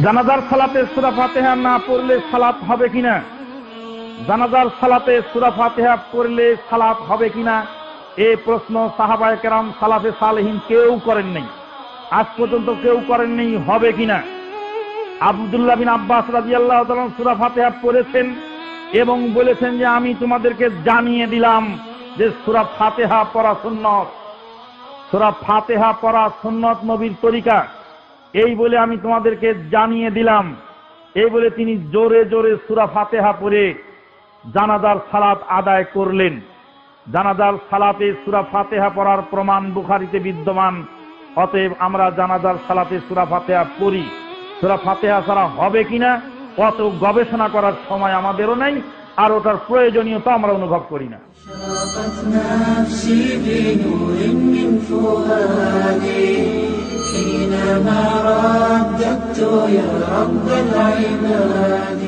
জানাজার সালাতে সূরা ফাতিহা না পড়লে সালাত হবে কিনা? জানাজার সালাতে সূরা ফাতিহা পড়লে সালাত হবে কিনা এই প্রশ্ন সাহাবায়ে কেরাম সালাফে সালেহিন কেউ করেন নাই, আজ পর্যন্ত কেউ করেন নাই। হবে কিনা? আব্দুল্লাহ বিন আব্বাস রাদিয়াল্লাহু তাআলা সূরা ফাতিহা পড়েছেন এবং বলেছেন যে আমি তোমাদেরকে জানিয়ে দিলাম যে সূরা ফাতিহা পড়া সুন্নত, সূরা ফাতিহা পড়া সুন্নত, নবীর তরিকা, এই বলে আমি তোমাদেরকে জানিয়ে দিলাম। এই বলে তিনি জোরে জোরে সূরা ফাতিহা পড়ে জানাজার সালাত আদায় করলেন। জানাজার সালাতে সূরা ফাতিহা পড়ার প্রমাণ বুখারীতে বিদ্যমান। অতএব আমরা জানাজার সালাতে সূরা ফাতিহা পড়ি। সূরা ফাতিহা ছাড়া হবে কিনা অত গবেষণা করার সময় আমাদেরও নাই, আর ওটার প্রয়োজনীয়তা আমরা অনুভব করি না। حينما رددت يا رب العباد